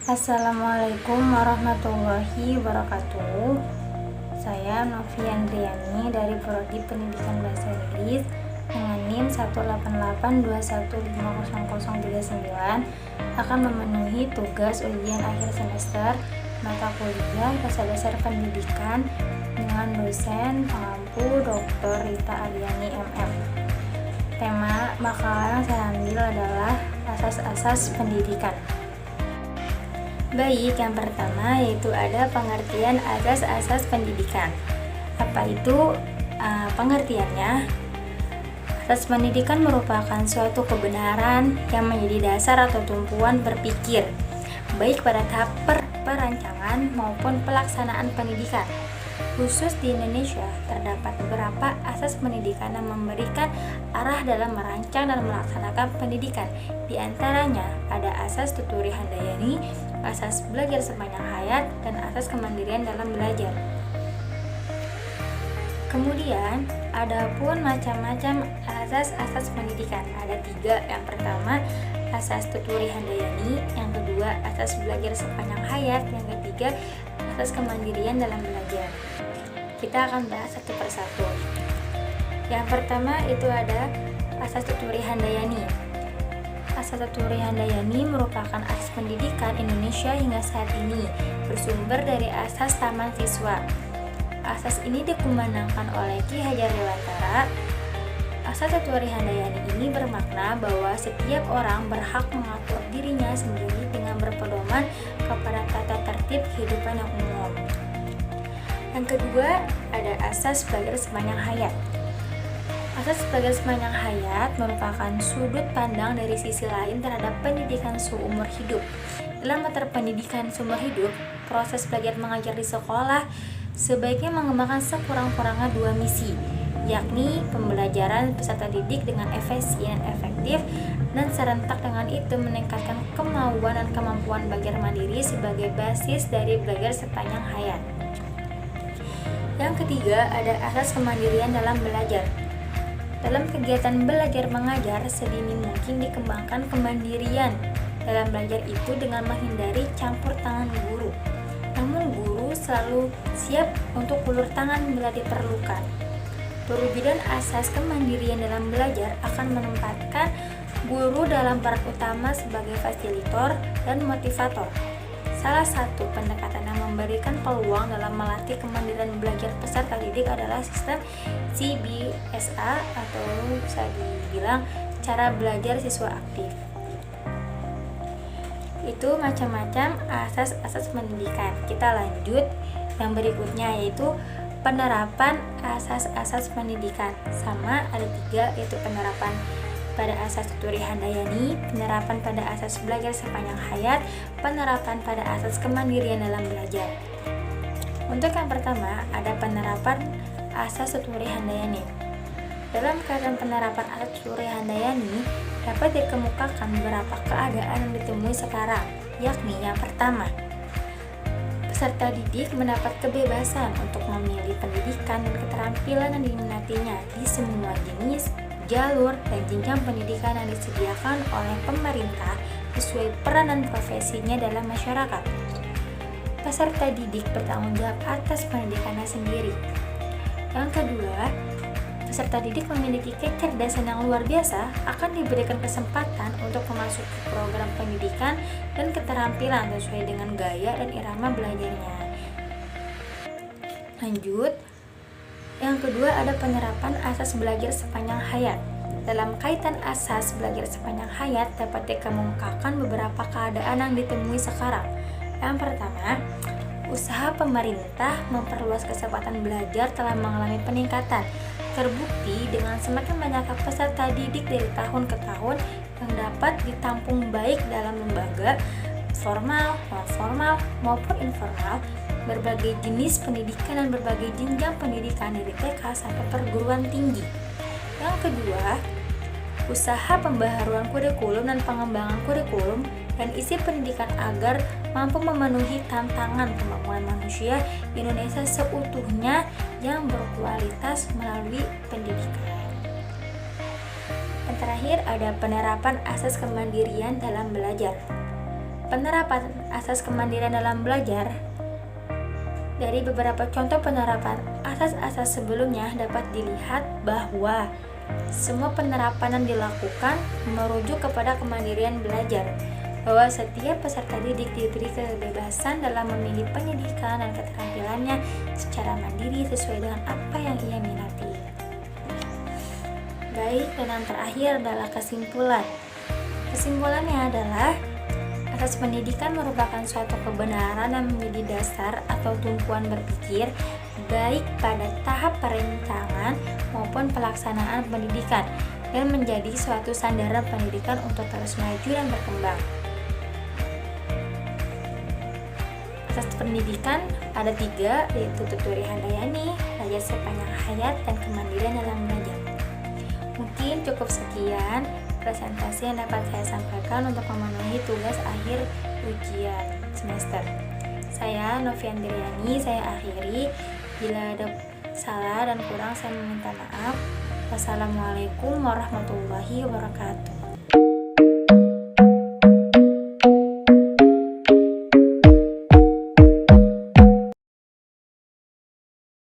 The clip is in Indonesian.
Assalamualaikum warahmatullahi wabarakatuh. Saya Noviandriani dari Prodi Pendidikan Bahasa Inggris dengan NIM 18821500039 akan memenuhi tugas ujian akhir semester mata kuliah Bahasa Dasar Pendidikan dengan dosen pengampu Dr. Rita Adiani MM. Tema makalah yang saya ambil adalah asas-asas pendidikan. Baik, yang pertama yaitu ada pengertian asas-asas pendidikan. Apa itu pengertiannya? Asas pendidikan merupakan suatu kebenaran yang menjadi dasar atau tumpuan berpikir, baik pada tahap perancangan maupun pelaksanaan pendidikan. Khusus di Indonesia, terdapat beberapa asas pendidikan yang memberikan arah dalam merancang dan melaksanakan pendidikan. Di antaranya ada asas Tuturi Handayani, asas belajar sepanjang hayat, dan asas kemandirian dalam belajar. Kemudian, ada pun macam-macam asas-asas pendidikan. Ada 3. Yang pertama, asas Tuturi Handayani. Yang kedua, asas belajar sepanjang hayat. Yang ketiga, asas kemandirian dalam belajar. Kita akan bahas satu persatu. Yang pertama itu ada asas Tuturi Handayani. Asas Tuturi Handayani merupakan asas pendidikan Indonesia hingga saat ini, bersumber dari asas Taman Siswa. Asas ini dikumandangkan oleh Ki Hajar Dewantara. Asas Tuturi Handayani ini bermakna bahwa setiap orang berhak mengatur dirinya sendiri dengan berpedoman kepada tata tertib kehidupan yang umum. Yang kedua, ada asas belajar sepanjang hayat. Asas belajar sepanjang hayat merupakan sudut pandang dari sisi lain terhadap pendidikan seumur hidup. Dalam mata pendidikan seumur hidup, proses belajar mengajar di sekolah sebaiknya mengembangkan sekurang-kurangnya 2 misi, yakni pembelajaran peserta didik dengan efisien, efektif, dan serentak dengan itu meningkatkan kemauan dan kemampuan belajar mandiri sebagai basis dari belajar sepanjang hayat. Yang ketiga, ada asas kemandirian dalam belajar. Dalam kegiatan belajar mengajar, sedini mungkin dikembangkan kemandirian dalam belajar itu dengan menghindari campur tangan guru. Namun guru selalu siap untuk ulur tangan bila diperlukan. Perwujudan asas kemandirian dalam belajar akan menempatkan guru dalam peran utama sebagai fasilitator dan motivator. Salah satu pendekatan yang memberikan peluang dalam melatih kemandirian belajar peserta didik adalah sistem CBSA atau bisa dibilang cara belajar siswa aktif. Itu macam-macam asas-asas pendidikan. Kita lanjut yang berikutnya yaitu penerapan asas-asas pendidikan. Sama ada 3 yaitu penerapan pada asas Tuturi Handayani, penerapan pada asas belajar sepanjang hayat, penerapan pada asas kemandirian dalam belajar. Untuk yang pertama, ada penerapan asas Tuturi Handayani. Dalam kaitan penerapan asas Tuturi Handayani, dapat dikemukakan beberapa keadaan yang ditemui sekarang, yakni yang pertama, peserta didik mendapat kebebasan untuk memilih pendidikan dan keterampilan yang diminatinya di semua jenis, jalur, dan jenjang pendidikan yang disediakan oleh pemerintah sesuai peran dan profesinya dalam masyarakat. Peserta didik bertanggung jawab atas pendidikannya sendiri. Yang kedua, peserta didik memiliki kecerdasan yang luar biasa, akan diberikan kesempatan untuk memasuki program pendidikan dan keterampilan sesuai dengan gaya dan irama belajarnya. Lanjut, yang kedua ada penerapan asas belajar sepanjang hayat. Dalam kaitan asas belajar sepanjang hayat dapat dikemukakan beberapa keadaan yang ditemui sekarang. Yang pertama, usaha pemerintah memperluas kesempatan belajar telah mengalami peningkatan. Terbukti dengan semakin banyaknya peserta didik dari tahun ke tahun yang dapat ditampung baik dalam lembaga formal, non-formal, maupun informal, berbagai jenis pendidikan dan berbagai jenjang pendidikan dari TK sampai perguruan tinggi. Yang kedua, usaha pembaharuan kurikulum dan pengembangan kurikulum dan isi pendidikan agar mampu memenuhi tantangan pembangunan manusia Indonesia seutuhnya yang berkualitas melalui pendidikan. Yang terakhir ada penerapan asas kemandirian dalam belajar. penerapan asas kemandirian dalam belajar. Dari beberapa contoh penerapan asas-asas sebelumnya dapat dilihat bahwa semua penerapan yang dilakukan merujuk kepada kemandirian belajar, bahwa setiap peserta didik diberi kebebasan dalam memilih pendidikan dan keterampilannya secara mandiri sesuai dengan apa yang ia minati. Baik, dan yang terakhir adalah kesimpulan. Kesimpulannya adalah asas pendidikan merupakan suatu kebenaran yang menjadi dasar atau tumpuan berpikir baik pada tahap perencanaan maupun pelaksanaan pendidikan dan menjadi suatu sandaran pendidikan untuk terus maju dan berkembang. Asas pendidikan ada 3, yaitu Tuturi Handayani, belajar sepanjang hayat, dan kemandirian dalam belajar. Mungkin cukup sekian presentasi yang dapat saya sampaikan untuk memenuhi tugas akhir ujian semester. Saya Novian Diriani, saya akhiri. Bila ada salah dan kurang saya meminta maaf. Wassalamualaikum warahmatullahi wabarakatuh.